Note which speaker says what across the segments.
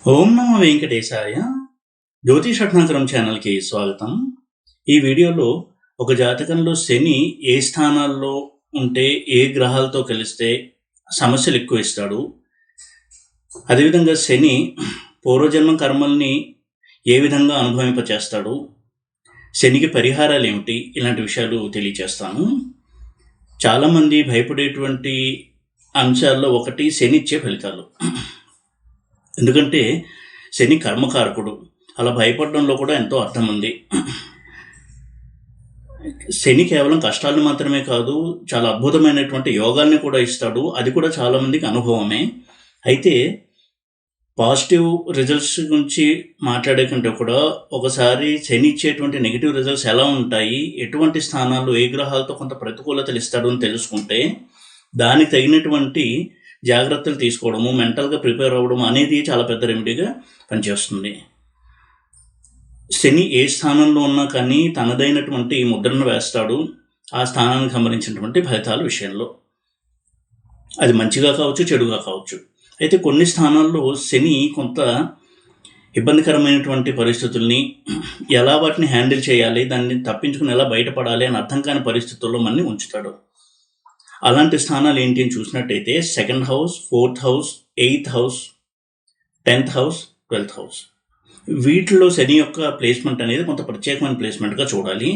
Speaker 1: ఓం నమో వెంకటేశాయ. జ్యోతిషరత్నాకరం ఛానల్కి స్వాగతం. ఈ వీడియోలో ఒక జాతకంలో శని ఏ స్థానాల్లో ఉంటే ఏ గ్రహాలతో కలిస్తే సమస్యలు ఎక్కువ ఇస్తాడు, అదేవిధంగా శని పూర్వజన్మ కర్మల్ని ఏ విధంగా అనుభవింపచేస్తాడు, శనికి పరిహారాలు ఏమిటి, ఇలాంటి విషయాలు తెలియచేస్తాను. చాలామంది భయపడేటువంటి అంశాల్లో ఒకటి శని ఇచ్చే ఫలితాలు. ఎందుకంటే శని కర్మకారకుడు, అలా భయపడడంలో కూడా ఎంతో అర్థం ఉంది. శని కేవలం కష్టాలను మాత్రమే కాదు, చాలా అద్భుతమైనటువంటి యోగాల్ని కూడా ఇస్తాడు. అది కూడా చాలామందికి అనుభవమే. అయితే పాజిటివ్ రిజల్ట్స్ గురించి మాట్లాడే కంటే కూడా ఒకసారి శని ఇచ్చేటువంటి నెగిటివ్ రిజల్ట్స్ ఎలా ఉంటాయి, ఎటువంటి స్థానాల్లో ఏ గ్రహాలతో కొంత ప్రతికూలతలు ఇస్తాడు అని తెలుసుకుంటే దానికి తగినటువంటి జాగ్రత్తలు తీసుకోవడము, మెంటల్గా ప్రిపేర్ అవ్వడం అనేది చాలా పెద్ద రెమెడీగా పనిచేస్తుంది. శని ఏ స్థానంలో ఉన్నా కానీ తనదైనటువంటి ముద్రను వేస్తాడు ఆ స్థానానికి సంబంధించినటువంటి ఫలితాల విషయంలో. అది మంచిగా కావచ్చు, చెడుగా కావచ్చు. అయితే కొన్ని స్థానాల్లో శని కొంత ఇబ్బందికరమైనటువంటి పరిస్థితుల్ని ఎలా వాటిని హ్యాండిల్ చేయాలి, దాన్ని తప్పించుకుని ఎలా బయటపడాలి అని అర్థం కాని పరిస్థితుల్లో మనని ఉంచుతాడు. అలాంటి స్థానాలు ఏంటి అని చూసినట్టయితే 2nd house, 4th house, 8th house, 10th house, 12th house. వీటిలో శని యొక్క ప్లేస్మెంట్ అనేది కొంత ప్రత్యేకమైన ప్లేస్మెంట్గా చూడాలి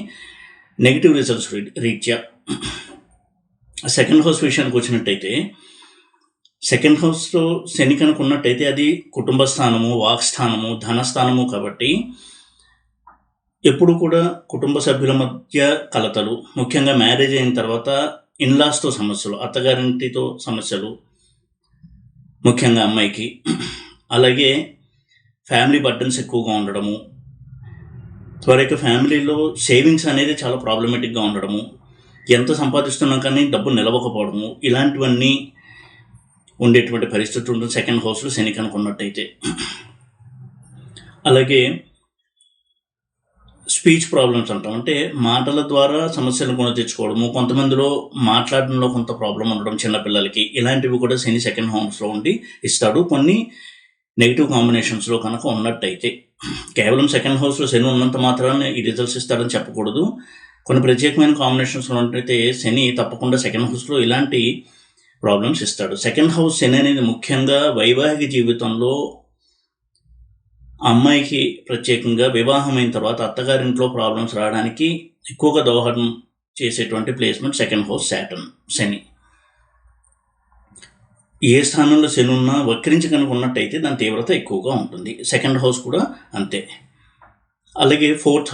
Speaker 1: నెగిటివ్ రిజల్ట్స్ రీత్యా. 2nd హౌస్ విషయానికి వచ్చినట్టయితే 2nd హౌస్లో శని కనుక ఉన్నట్టయితే అది కుటుంబ స్థానము, వాక్ స్థానము, ధనస్థానము. కాబట్టి ఎప్పుడు కూడా కుటుంబ సభ్యుల మధ్య కలతలు, ముఖ్యంగా మ్యారేజ్ అయిన తర్వాత ఇన్లాస్తో సమస్యలు, అత్తగారింటితో సమస్యలు, ముఖ్యంగా అమ్మాయికి. అలాగే ఫ్యామిలీ బర్డన్స్ ఎక్కువగా ఉండడము, త్వరగా ఫ్యామిలీలో సేవింగ్స్ అనేది చాలా ప్రాబ్లమేటిక్గా ఉండడము, ఎంత సంపాదిస్తున్నా కానీ డబ్బు నిలవకపోవడము, ఇలాంటివన్నీ ఉండేటువంటి పరిస్థితి ఉంటుంది 2nd హౌస్లో శని కనుకున్నట్టయితే. అలాగే స్పీచ్ ప్రాబ్లమ్స్ అంటాం, అంటే మాటల ద్వారా సమస్యలను కొని తెచ్చుకోవడము, కొంతమందిలో మాట్లాడడంలో కొంత ప్రాబ్లం ఉండడం చిన్నపిల్లలకి, ఇలాంటివి కూడా శని 2nd హౌస్లో ఉండి ఇస్తాడు. కొన్ని నెగిటివ్ కాంబినేషన్స్లో కనుక ఉన్నట్టయితే, కేవలం 2nd హౌస్లో శని ఉన్నంత మాత్రాన్ని ఈ రిజల్ట్స్ ఇస్తాడని చెప్పకూడదు. కొన్ని ప్రత్యేకమైన కాంబినేషన్స్లో ఉన్నట్టయితే శని తప్పకుండా 2nd హౌస్లో ఇలాంటి ప్రాబ్లమ్స్ ఇస్తాడు. 2nd హౌస్ శని అనేది ముఖ్యంగా వైవాహిక జీవితంలో అమ్మాయికి ప్రత్యేకంగా వివాహమైన తర్వాత అత్తగారింట్లో ప్రాబ్లమ్స్ రావడానికి ఎక్కువగా దోహదం చేసేటువంటి ప్లేస్మెంట్ 2nd హౌస్ సాటర్న్ శని. ఏ స్థానంలో శని ఉన్నా వక్రించి కనుక ఉన్నట్టయితే దాని తీవ్రత ఎక్కువగా ఉంటుంది. 2nd హౌస్ కూడా అంతే. అలాగే 4th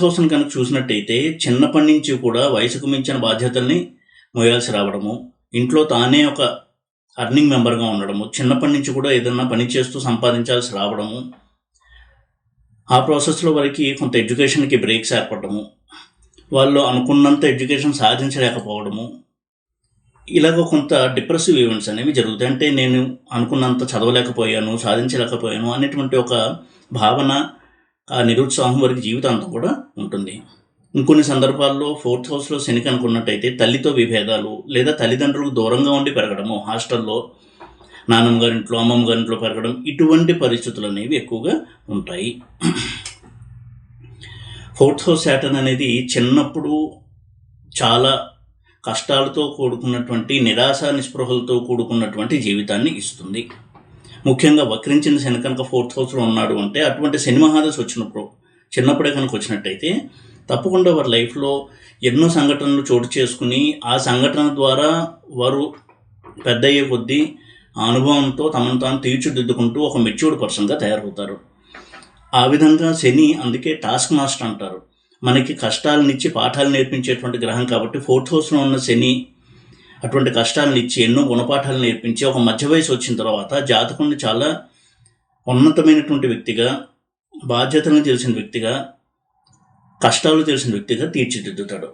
Speaker 1: హౌస్ని కనుక చూసినట్టయితే చిన్నప్పటి నుంచి కూడా వయసుకు మించిన బాధ్యతల్ని మోయాల్సి రావడము, ఇంట్లో తానే ఒక అర్నింగ్ మెంబర్గా ఉండడము, చిన్నప్పటి నుంచి కూడా ఏదన్నా పని చేస్తూ సంపాదించాల్సి రావడము, ఆ ప్రాసెస్లో వారికి కొంత ఎడ్యుకేషన్కి బ్రేక్స్ ఏర్పడము, వాళ్ళు అనుకున్నంత ఎడ్యుకేషన్ సాధించలేకపోవడము, ఇలాగ కొంత డిప్రెసివ్ ఈవెంట్స్ అనేవి జరుగుతాయి. అంటే నేను అనుకున్నంత చదవలేకపోయాను, సాధించలేకపోయాను అనేటువంటి ఒక భావన, ఆ నిరుత్సాహం వారికి జీవితాంతం కూడా ఉంటుంది. ఇంకొన్ని సందర్భాల్లో 4th హౌస్లో శని కనుకున్నట్టయితే తల్లితో విభేదాలు, లేదా తల్లిదండ్రులకు దూరంగా ఉండి పెరగడము, హాస్టల్లో నాన్నమ్మ గారింట్లో, అమ్మమ్మ గారింట్లో పెరగడం, ఇటువంటి పరిస్థితులు అనేవి ఎక్కువగా ఉంటాయి. 4th హౌస్ సాటర్న్ అనేది చిన్నప్పుడు చాలా కష్టాలతో కూడుకున్నటువంటి, నిరాశ నిస్పృహలతో కూడుకున్నటువంటి జీవితాన్ని ఇస్తుంది. ముఖ్యంగా వక్రించిన శని కనుక 4th హౌస్లో ఉన్నాడు అంటే, అటువంటి శని మహాదశ వచ్చినప్పుడు చిన్నప్పుడే కనుక వచ్చినట్టయితే తప్పకుండా వారి లైఫ్లో ఎన్నో సంఘటనలు చోటు చేసుకుని, ఆ సంఘటన ద్వారా వారు పెద్ద అయ్యే కొద్దీ ఆ అనుభవంతో తమను తాను తీర్చిదిద్దుకుంటూ ఒక మెచ్యూర్డ్ పర్సన్గా తయారవుతారు. ఆ విధంగా శని అందుకే టాస్క్ మాస్టర్ అంటారు. మనకి కష్టాలను ఇచ్చి పాఠాలు నేర్పించేటువంటి గ్రహం కాబట్టి 4th హౌస్లో ఉన్న శని అటువంటి కష్టాలను ఇచ్చి ఎన్నో గుణపాఠాలు నేర్పించి ఒక మధ్య వయసు వచ్చిన తర్వాత జాతకుడిని చాలా ఉన్నతమైనటువంటి వ్యక్తిగా, బాధ్యతలను తెలిసిన వ్యక్తిగా, కష్టాలు తెలిసిన వ్యక్తిగా తీర్చిదిద్దుతాడు.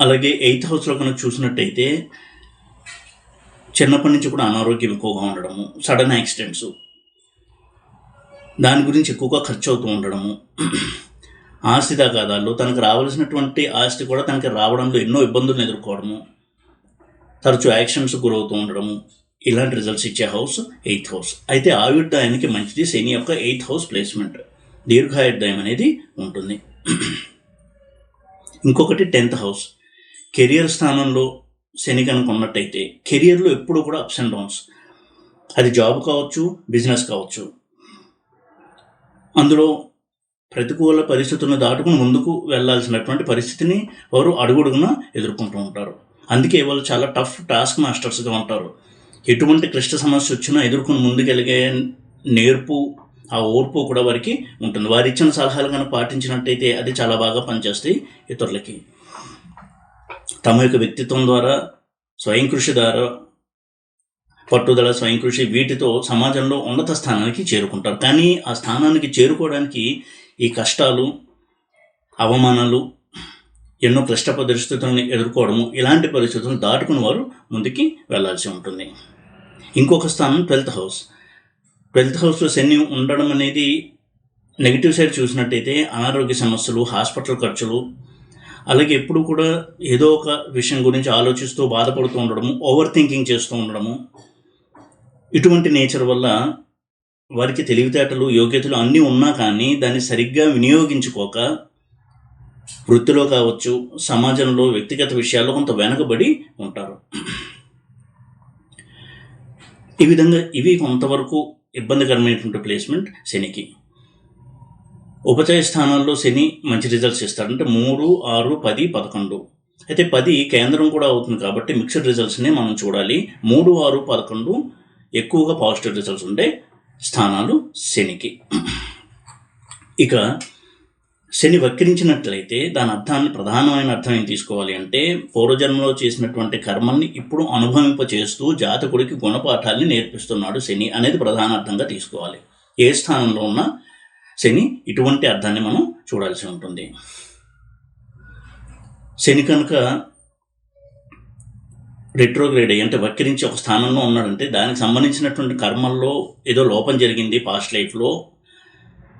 Speaker 1: అలాగే 8th హౌస్లో కనుక చూసినట్టయితే చిన్నప్పటి నుంచి కూడా అనారోగ్యం ఎక్కువగా ఉండడము, సడన్ యాక్సిడెంట్స్, దాని గురించి ఎక్కువగా ఖర్చు అవుతూ ఉండడము, ఆస్తి తగాదాలు, తనకు రావాల్సినటువంటి ఆస్తి కూడా తనకి రావడంలో ఎన్నో ఇబ్బందులను ఎదుర్కోవడము, తరచూ యాక్సిడెంట్స్ గురవుతూ ఉండడము, ఇలాంటి రిజల్ట్స్ ఇచ్చే హౌస్ 8th హౌస్. అయితే ఆయుర్దాయానికి మంచిది శని యొక్క 8th హౌస్ ప్లేస్మెంట్, దీర్ఘాయుర్దాయం అనేది ఉంటుంది. ఇంకొకటి 10th హౌస్, కెరియర్ స్థానంలో శని కనుక ఉన్నట్టయితే కెరియర్లో ఎప్పుడు కూడా అప్స్ అండ్ డౌన్స్, అది జాబ్ కావచ్చు, బిజినెస్ కావచ్చు, అందులో ప్రతికూల పరిస్థితులను దాటుకుని ముందుకు వెళ్లాల్సినటువంటి పరిస్థితిని వారు అడుగడుగున ఎదుర్కొంటూ ఉంటారు. అందుకే వాళ్ళు చాలా టఫ్ టాస్క్ మాస్టర్స్గా ఉంటారు. ఎటువంటి క్లిష్ట సమస్య వచ్చినా ఎదుర్కొని ముందుకెలిగే నేర్పు, ఆ ఓర్పు కూడా వారికి ఉంటుంది. వారు ఇచ్చిన సలహాలు కనుక పాటించినట్టయితే అది చాలా బాగా పనిచేస్తాయి ఇతరులకి. తమ యొక్క వ్యక్తిత్వం ద్వారా, స్వయం కృషి ద్వారా, పట్టుదల, స్వయం కృషి, వీటితో సమాజంలో ఉన్నత స్థానానికి చేరుకుంటారు. కానీ ఆ స్థానానికి చేరుకోవడానికి ఈ కష్టాలు, అవమానాలు, ఎన్నో క్లిష్ట పరిస్థితులను ఎదుర్కోవడము, ఇలాంటి పరిస్థితులను దాటుకుని వారు ముందుకి వెళ్లాల్సి ఉంటుంది. ఇంకొక స్థానం 12th హౌస్. 12th హౌస్లో శని ఉండడం అనేది నెగిటివ్ సైడ్ చూసినట్టయితే అనారోగ్య సమస్యలు, హాస్పిటల్ ఖర్చులు, అలాగే ఎప్పుడు కూడా ఏదో ఒక విషయం గురించి ఆలోచిస్తూ బాధపడుతూ ఉండడము, ఓవర్ థింకింగ్ చేస్తూ ఉండడము, ఇటువంటి నేచర్ వల్ల వారికి తెలివితేటలు, యోగ్యతలు అన్నీ ఉన్నా కానీ దాన్ని సరిగ్గా వినియోగించుకోక వృత్తిలో కావచ్చు, సమాజంలో, వ్యక్తిగత విషయాల్లో కొంత వెనకబడి ఉంటారు. ఈ విధంగా ఇవి కొంతవరకు ఇబ్బందికరమైనటువంటి ప్లేస్మెంట్ శనికి. ఉపచయ స్థానాల్లో శని మంచి రిజల్ట్స్ ఇస్తాడు, అంటే 3, 6, 10, 11. అయితే 10 కేంద్రం కూడా అవుతుంది కాబట్టి మిక్స్డ్ రిజల్ట్స్నే మనం చూడాలి. 3, 6, 11 ఎక్కువగా పాజిటివ్ రిజల్ట్స్ ఉండే స్థానాలు శనికి. ఇక శని వక్రించినట్లయితే దాని అర్థాన్ని, ప్రధానమైన అర్థం ఏం తీసుకోవాలి అంటే పూర్వజన్మలో చేసినటువంటి కర్మల్ని ఇప్పుడు అనుభవింపచేస్తూ జాతకుడికి గుణపాఠాలని నేర్పిస్తున్నాడు శని అనేది ప్రధాన అర్థంగా తీసుకోవాలి. ఏ స్థానంలో ఉన్న శని ఇటువంటి అర్థాన్ని మనం చూడాల్సి ఉంటుంది. శని కనుక రెట్రోగ్రేడ్ అంటే వక్రించి ఒక స్థానంలో ఉన్నాడంటే దానికి సంబంధించినటువంటి కర్మల్లో ఏదో లోపం జరిగింది పాస్ట్ లైఫ్లో,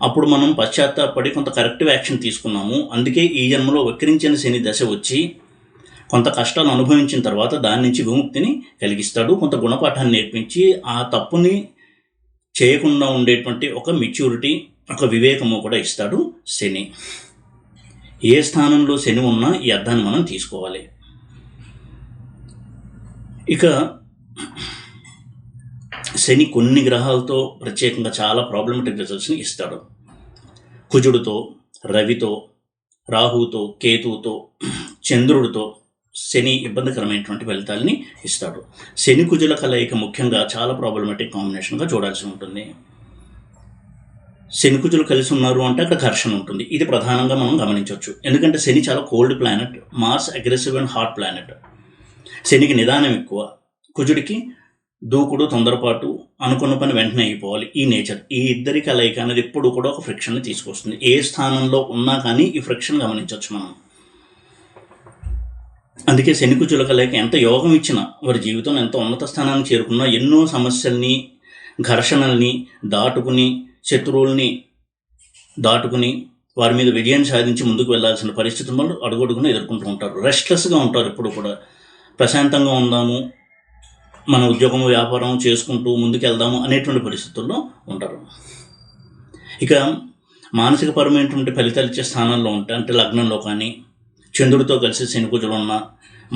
Speaker 1: అప్పుడు మనం పశ్చాత్తాపడి కొంత కరెక్టివ్ యాక్షన్ తీసుకున్నాము. అందుకే ఈ జన్మలో వక్రించిన శని దశ వచ్చి కొంత కష్టాలు అనుభవించిన తర్వాత దాని నుంచి విముక్తిని కలిగిస్తాడు. కొంత గుణపాఠాన్ని నేర్పించి ఆ తప్పుని చేయకుండా ఉండేటువంటి ఒక మెచ్యూరిటీ, ఒక వివేకము కూడా ఇస్తాడు శని. ఏ స్థానంలో శని ఉన్నా ఈ అర్థాన్ని మనం తీసుకోవాలి. ఇక శని కొన్ని గ్రహాలతో ప్రత్యేకంగా చాలా ప్రాబ్లమెటిక్ రిజల్ట్స్ని ఇస్తాడు. కుజుడితో, రవితో, రాహుతో, కేతువుతో, చంద్రుడితో శని ఇబ్బందికరమైనటువంటి ఫలితాలని ఇస్తాడు. శని కుజుల కలయిక ముఖ్యంగా చాలా ప్రాబ్లమెటిక్ కాంబినేషన్గా చూడాల్సి ఉంటుంది. శని కుజులు కలిసి ఉన్నారు అంటే అక్కడ ఘర్షణ ఉంటుంది. ఇది ప్రధానంగా మనం గమనించవచ్చు. ఎందుకంటే శని చాలా cold planet, Mars aggressive and hot planet. శనికి నిదానం ఎక్కువ, కుజుడికి దూకుడు, తొందరపాటు, అనుకున్న పని వెంటనే అయిపోవాలి. ఈ నేచర్, ఈ ఇద్దరి కలయిక అనేది ఎప్పుడు కూడా ఒక ఫ్రిక్షన్ని తీసుకొస్తుంది. ఏ స్థానంలో ఉన్నా కానీ ఈ ఫ్రిక్షన్ గమనించవచ్చు మనం. అందుకే శని కుజుల కలయిక ఎంత యోగం ఇచ్చినా, వారి జీవితంలో ఎంత ఉన్నత స్థానాన్ని చేరుకున్నా ఎన్నో సమస్యల్ని, ఘర్షణల్ని దాటుకుని, శత్రువుల్ని దాటుకుని వారి మీద విజయం సాధించి ముందుకు వెళ్లాల్సిన పరిస్థితులను అడుగడుగున ఎదుర్కొంటూ ఉంటారు. రెస్ట్లెస్గా ఉంటారు. ఎప్పుడు కూడా ప్రశాంతంగా ఉందాము, మన ఉద్యోగం, వ్యాపారం చేసుకుంటూ ముందుకెళ్దాము అనేటువంటి పరిస్థితుల్లో ఉంటారు. ఇక మానసికపరమైనటువంటి ఫలితాలు ఇచ్చే స్థానాల్లో ఉంటాయి. అంటే లగ్నంలో కానీ చంద్రుడితో కలిసి శని కుజులు ఉన్న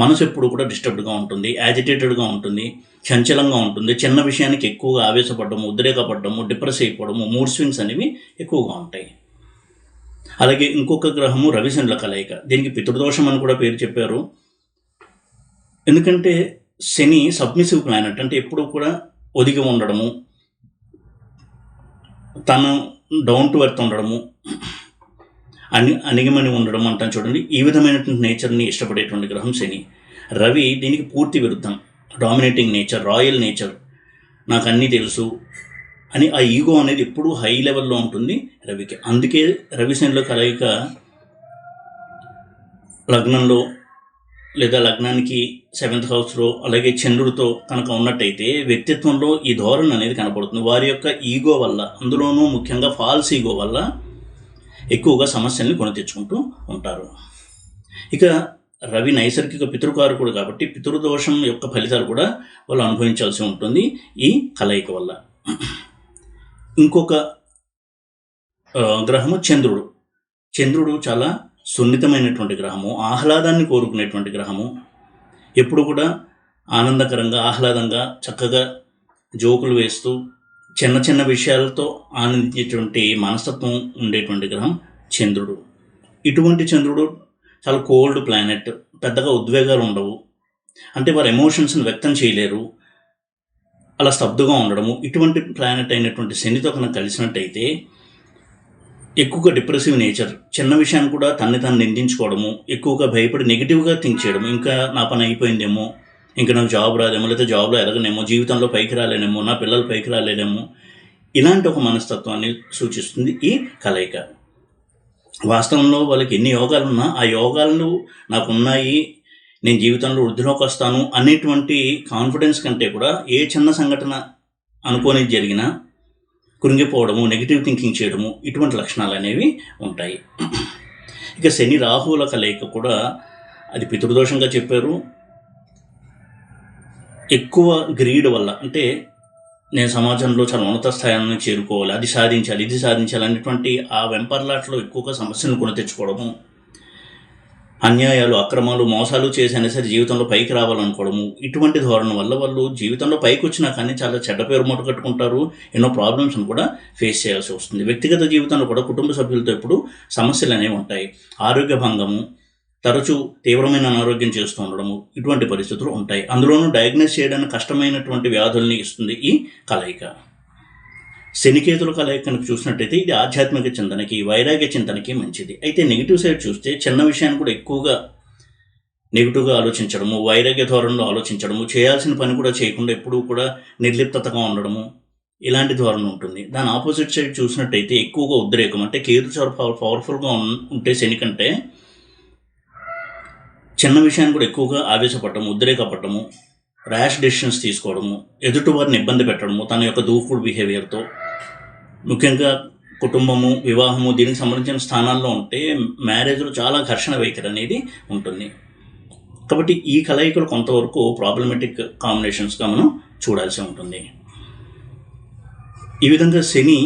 Speaker 1: మనసు ఎప్పుడు కూడా డిస్టర్బ్డ్గా ఉంటుంది, యాజిటేటెడ్గా ఉంటుంది, చంచలంగా ఉంటుంది. చిన్న విషయానికి ఎక్కువగా ఆవేశపడము, ఉద్రేకపడము, డిప్రెస్ అయిపోవడము, మూడ్ స్వింగ్స్ అనేవి ఎక్కువగా ఉంటాయి. అలాగే ఇంకొక గ్రహము రవిశనుల కలయిక. దీనికి పితృదోషం అని కూడా పేరు చెప్పారు. ఎందుకంటే శని సబ్మిసివ్ ప్లానెట్, అంటే ఎప్పుడూ కూడా ఒదిగి ఉండడము, తను డౌన్ టు ఎర్త్ ఉండడము, అణిగిమణి ఉండడం అంటాను చూడండి. ఈ విధమైనటువంటి నేచర్ని ఇష్టపడేటువంటి గ్రహం శని. రవి దీనికి పూర్తి విరుద్ధం. డామినేటింగ్ నేచర్, రాయల్ నేచర్, నాకు అన్నీ తెలుసు అని ఆ ఈగో అనేది ఎప్పుడూ హై లెవెల్లో ఉంటుంది రవికి. అందుకే రవి శనిలో కలయిక లగ్నంలో లేదా లగ్నానికి 7th హౌస్లో అలాగే చంద్రుడితో కనుక ఉన్నట్టయితే వ్యక్తిత్వంలో ఈ ధోరణి అనేది కనపడుతుంది. వారి యొక్క ఈగో వల్ల, అందులోనూ ముఖ్యంగా ఫాల్స్ ఈగో వల్ల ఎక్కువగా సమస్యల్ని కొని తెచ్చుకుంటూ ఉంటారు. ఇక రవి నైసర్గిక పితృకారకుడు కాబట్టి పితృదోషం యొక్క ఫలితాలు కూడా వాళ్ళు అనుభవించాల్సి ఉంటుంది ఈ కలయిక వల్ల. ఇంకొక గ్రహము చంద్రుడు. చంద్రుడు చాలా సున్నితమైనటువంటి గ్రహము, ఆహ్లాదాన్ని కోరుకునేటువంటి గ్రహము. ఎప్పుడు కూడా ఆనందకరంగా, ఆహ్లాదంగా, చక్కగా జోకులు వేస్తూ చిన్న చిన్న విషయాలతో ఆనందించేటువంటి మనస్తత్వం ఉండేటువంటి గ్రహం చంద్రుడు. ఇటువంటి చంద్రుడు చాలా కోల్డ్ ప్లానెట్, పెద్దగా ఉద్వేగాలు ఉండవు, అంటే వారి ఎమోషన్స్ని వ్యక్తం చేయలేరు, అలా స్తబ్దుగా ఉండడము. ఇటువంటి ప్లానెట్ అయినటువంటి శనితో కనుక కలిసినట్టయితే ఎక్కువగా డిప్రెసివ్ నేచర్, చిన్న విషయాన్ని కూడా తన్ని తాను నిందించుకోవడము, ఎక్కువగా భయపడి నెగిటివ్గా థింక్ చేయడము, ఇంకా నా పని అయిపోయిందేమో, ఇంకా నాకు జాబ్ రాదేమో, లేదా జాబ్లో ఎదగనేమో, జీవితంలో పైకి రాలేనేమో, నా పిల్లలు పైకి రాలేనేమో, ఇలాంటి ఒక మనస్తత్వాన్ని సూచిస్తుంది ఈ కలయిక. వాస్తవంలో వాళ్ళకి ఎన్ని యోగాలు ఉన్నా ఆ యోగాలు నాకు ఉన్నాయి, నేను జీవితంలో వృద్ధిలోకి వస్తాను అనేటువంటి కాన్ఫిడెన్స్ కంటే కూడా ఏ చిన్న సంఘటన అనుకోని జరిగినా కృంగిపోవడము, నెగిటివ్ థింకింగ్ చేయడము, ఇటువంటి లక్షణాలు అనేవి ఉంటాయి. ఇక శని రాహువుల కలయిక కూడా అది పితృదోషంగా చెప్పారు. ఎక్కువ గ్రీడ్ వల్ల, అంటే నేను సమాజంలో చాలా ఉన్నత స్థాయిని చేరుకోవాలి, అది సాధించాలి, ఇది సాధించాలి అనేటువంటి ఆ వెంపర్లాట్లో ఎక్కువగా సమస్యలను కొని తెచ్చుకోవడము, అన్యాయాలు, అక్రమాలు, మోసాలు చేసైనా సరే జీవితంలో పైకి రావాలనుకోవడము, ఇటువంటి ధోరణి వల్ల వాళ్ళు జీవితంలో పైకి వచ్చినా కానీ చాలా చెడ్డ పేరు మూట కట్టుకుంటారు, ఎన్నో ప్రాబ్లమ్స్ను కూడా ఫేస్ చేయాల్సి వస్తుంది. వ్యక్తిగత జీవితంలో కూడా కుటుంబ సభ్యులతో ఎప్పుడు సమస్యలు అనేవి ఉంటాయి. ఆరోగ్య భంగము, తరచూ తీవ్రమైన అనారోగ్యం చేస్తూ ఉండడము, ఇటువంటి పరిస్థితులు ఉంటాయి. అందులోనూ డయాగ్నోస్ చేయడానికి కష్టమైనటువంటి వ్యాధుల్ని ఇస్తుంది ఈ కలయిక. శనికేతుల కలయిక కనుక చూసినట్టయితే ఇది ఆధ్యాత్మిక చింతనకి, వైరాగ్య చింతనకి మంచిది. అయితే నెగిటివ్ సైడ్ చూస్తే చిన్న విషయాన్ని కూడా ఎక్కువగా నెగిటివ్గా ఆలోచించడము, వైరాగ్య ధోరణిలో ఆలోచించడము, చేయాల్సిన పని కూడా చేయకుండా ఎప్పుడూ కూడా నిర్లిప్తతగా ఉండడము, ఇలాంటి ధోరణి ఉంటుంది. దాని ఆపోజిట్ సైడ్ చూసినట్టయితే ఎక్కువగా ఉద్రేకం, అంటే కేతు చాలా పవర్ఫుల్గా ఉంటే శని కంటే చిన్న విషయాన్ని కూడా ఎక్కువగా ఆవేశపడటము, ఉద్రేకపడటము, ర్యాష్ డెసిషన్స్ తీసుకోవడము, ఎదుటివారిని ఇబ్బంది పెట్టడము తన యొక్క దూకుడు బిహేవియర్తో, ముఖ్యంగా కుటుంబము, వివాహము దీనికి సంబంధించిన స్థానాల్లో ఉంటే మ్యారేజ్లో చాలా ఘర్షణ వైఖరి అనేది ఉంటుంది. కాబట్టి ఈ కలయికలు కొంతవరకు ప్రాబ్లమెటిక్ కాంబినేషన్స్గా మనం చూడాల్సి ఉంటుంది. ఈ విధంగా శని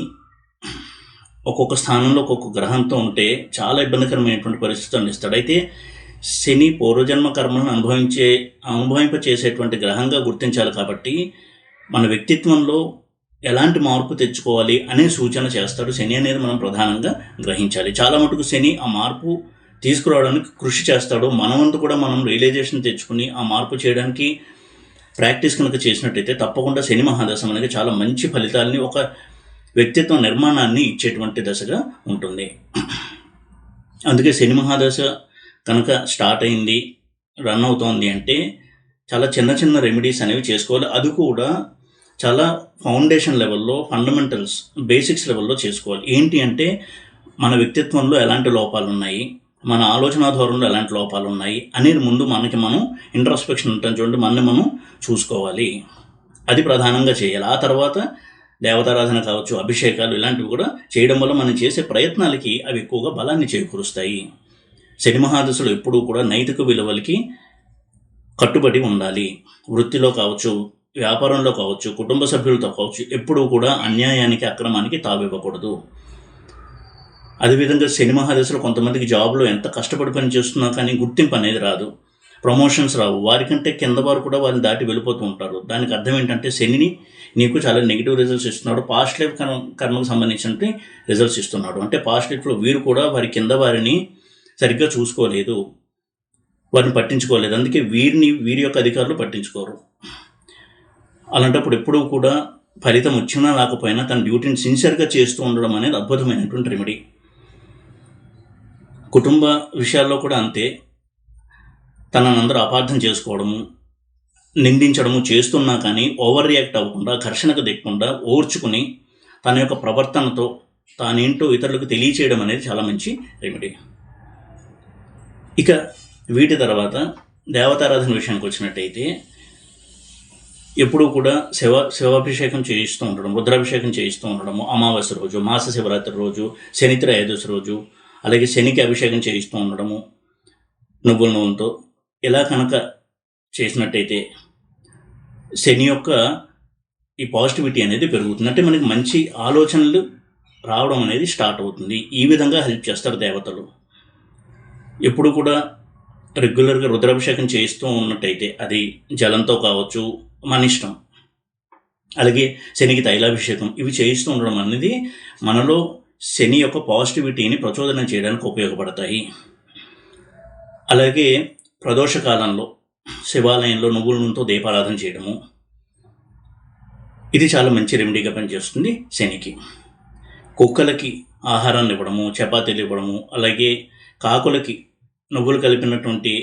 Speaker 1: ఒక్కొక్క స్థానంలో ఒక్కొక్క గ్రహంతో ఉంటే చాలా ఇబ్బందికరమైనటువంటి పరిస్థితులను ఇస్తాడు. అయితే శని పూర్వజన్మ కర్మలను అనుభవింపచేసేటువంటి గ్రహంగా గుర్తించాలి. కాబట్టి మన వ్యక్తిత్వంలో ఎలాంటి మార్పు తెచ్చుకోవాలి అనే సూచన చేస్తాడు శని అనేది మనం ప్రధానంగా గ్రహించాలి. చాలా మటుకు శని ఆ మార్పు తీసుకురావడానికి కృషి చేస్తాడు. మనవంతు కూడా మనం రియలైజేషన్ తెచ్చుకుని ఆ మార్పు చేయడానికి ప్రాక్టీస్ కనుక చేసినట్టయితే తప్పకుండా శని మహాదశ అనేది చాలా మంచి ఫలితాలని, ఒక వ్యక్తిత్వ నిర్మాణాన్ని ఇచ్చేటువంటి దశగా ఉంటుంది. అందుకే శని మహాదశ కనుక స్టార్ట్ అయింది, రన్ అవుతోంది అంటే చాలా చిన్న చిన్న రెమెడీస్ అనేవి చేసుకోవాలి. అది కూడా చాలా ఫౌండేషన్ లెవెల్లో, ఫండమెంటల్స్, బేసిక్స్ లెవెల్లో చేసుకోవాలి. ఏంటి అంటే మన వ్యక్తిత్వంలో ఎలాంటి లోపాలు ఉన్నాయి, మన ఆలోచన ధోరణిలో ఎలాంటి లోపాలు ఉన్నాయి అనేది ముందు మనకి మనం ఇంట్రోస్పెక్షన్ ఉంటుంది చూడండి, మనని మనం చూసుకోవాలి. అది ప్రధానంగా చేయాలి. ఆ తర్వాత దేవతారాధన కావచ్చు, అభిషేకాలు ఇలాంటివి కూడా చేయడం వల్ల మనం చేసే ప్రయత్నాలకి అవి ఎక్కువగా బలాన్ని చేకూరుస్తాయి. శని మహాదశలో ఎప్పుడూ కూడా నైతిక విలువలకి కట్టుబడి ఉండాలి. వృత్తిలో కావచ్చు, వ్యాపారంలో కావచ్చు, కుటుంబ సభ్యులతో కావచ్చు, ఎప్పుడూ కూడా అన్యాయానికి, అక్రమానికి తావివ్వకూడదు. అదేవిధంగా శని మహాదశలో కొంతమందికి జాబ్లో ఎంత కష్టపడి పని చేస్తున్నా కానీ గుర్తింపు అనేది రాదు, ప్రమోషన్స్ రావు, వారికంటే కింద వారు కూడా వారిని దాటి వెళ్ళిపోతూ ఉంటారు. దానికి అర్థం ఏంటంటే శనిని నీకు చాలా నెగిటివ్ రిజల్ట్స్ ఇస్తున్నాడు, పాస్ట్ లైఫ్ కర్మకు సంబంధించిన రిజల్ట్స్ ఇస్తున్నాడు. అంటే పాస్ట్ లైఫ్లో వీరు కూడా వారి కింద వారిని సరిగ్గా చూసుకోలేదు, వారిని పట్టించుకోలేదు. అందుకే వీరి యొక్క అధికారులు పట్టించుకోరు. అలాంటప్పుడు ఎప్పుడూ కూడా ఫలితం వచ్చినా రాకపోయినా తన డ్యూటీని సిన్సియర్గా చేస్తూ ఉండడం అనేది అద్భుతమైనటువంటి రెమెడీ. కుటుంబ విషయాల్లో కూడా అంతే. తననందరూ అపార్థం చేసుకోవడము, నిందించడము చేస్తున్నా కానీ ఓవర్ రియాక్ట్ అవ్వకుండా, ఘర్షణకు దిక్కకుండా ఓర్చుకుని తన యొక్క ప్రవర్తనతో తానేంటో ఇతరులకు తెలియచేయడం అనేది చాలా మంచి రెమెడీ. ఇక వీటి తర్వాత దేవతారాధన విషయానికి వచ్చినట్టయితే ఎప్పుడూ కూడా శివాభిషేకం చేయిస్తూ ఉండడం, రుద్రాభిషేకం చేయిస్తూ ఉండడము, అమావాస్య రోజు, మాస శివరాత్రి రోజు, శని త్రయోదశి రోజు, అలాగే శనికి అభిషేకం చేయిస్తూ ఉండడము, నువ్వుల నూనెతో ఇలా కనుక చేసినట్టయితే శని యొక్క ఈ పాజిటివిటీ అనేది పెరుగుతుంది. అంటే మనకి మంచి ఆలోచనలు రావడం అనేది స్టార్ట్ అవుతుంది. ఈ విధంగా హెల్ప్ చేస్తారు దేవతలు. ఎప్పుడు కూడా రెగ్యులర్గా రుద్రాభిషేకం చేస్తూ ఉన్నట్టయితే అది జలంతో కావచ్చు, మన ఇష్టం. అలాగే శనికి తైలాభిషేకం ఇవి చేయిస్తూ ఉండడం అనేది మనలో శని యొక్క పాజిటివిటీని ప్రచోదనం చేయడానికి ఉపయోగపడతాయి. అలాగే ప్రదోష కాలంలో శివాలయంలో నువ్వుల నూనెతో దీపారాధన చేయడము ఇది చాలా మంచి రెమెడీగా పనిచేస్తుంది శనికి. కుక్కలకి ఆహారాన్ని ఇవ్వడము, చపాతీలు ఇవ్వడము, అలాగే కాకులకి నువ్వులు కలిపినటువంటి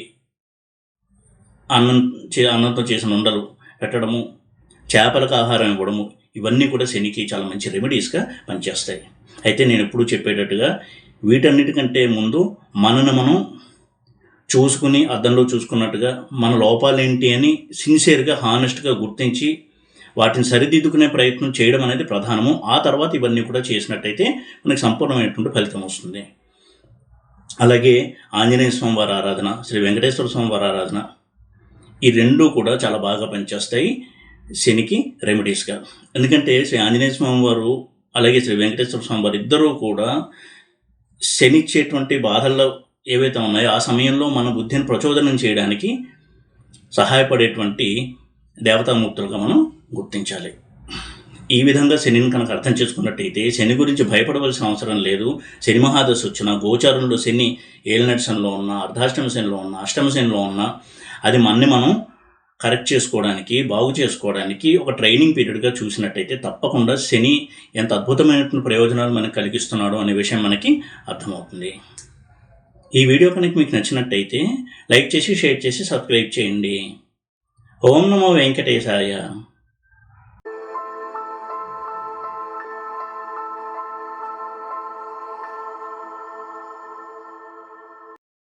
Speaker 1: అన్నంతో చేసిన ఉండలు పెట్టడము, చేపలకు ఆహారం ఇవ్వడము ఇవన్నీ కూడా శనికి చాలా మంచి రెమెడీస్గా పనిచేస్తాయి. అయితే నేను ఎప్పుడూ చెప్పేటట్టుగా వీటన్నిటికంటే ముందు మనను మనం చూసుకుని అద్దంలో చూసుకున్నట్టుగా మన లోపాలేంటి అని సిన్సియర్గా హానెస్ట్గా గుర్తించి వాటిని సరిదిద్దుకునే ప్రయత్నం చేయడం అనేది ప్రధానము. ఆ తర్వాత ఇవన్నీ కూడా చేసినట్టయితే మనకి సంపూర్ణమైనటువంటి ఫలితం వస్తుంది. అలాగే ఆంజనేయ స్వామి వారి ఆరాధన, శ్రీ వెంకటేశ్వర స్వామి వారి ఆరాధన ఈ రెండూ కూడా చాలా బాగా పనిచేస్తాయి శనికి రెమెడీస్గా. ఎందుకంటే శ్రీ ఆంజనేయ స్వామి వారు అలాగే శ్రీ వెంకటేశ్వర స్వామి వారు ఇద్దరూ కూడా శని ఇచ్చేటువంటి బాధల్లో ఏవైతే ఉన్నాయో ఆ సమయంలో మన బుద్ధిని ప్రచోదనం చేయడానికి సహాయపడేటువంటి దేవతామూర్తులుగా మనం గుర్తించాలి. ఈ విధంగా శనిని కనుక అర్థం చేసుకున్నట్టయితే శని గురించి భయపడవలసిన అవసరం లేదు. శని మహాదశ వచ్చిన గోచారంలో శని ఏలినటి శనిలో ఉన్నా, అర్ధాష్టమ శనిలో ఉన్నా, అష్టమ శనిలో ఉన్నా అది మనం కరెక్ట్ చేసుకోవడానికి, బాగు చేసుకోవడానికి ఒక ట్రైనింగ్ పీరియడ్గా చూసినట్టయితే తప్పకుండా శని ఎంత అద్భుతమైనటువంటి ప్రయోజనాలు మనకు కలిగిస్తున్నాడో అనే విషయం మనకి అర్థమవుతుంది. ఈ వీడియో కనుక మీకు నచ్చినట్టయితే లైక్ చేసి, షేర్ చేసి, సబ్స్క్రైబ్ చేయండి. ఓం నమో వెంకటేశాయ.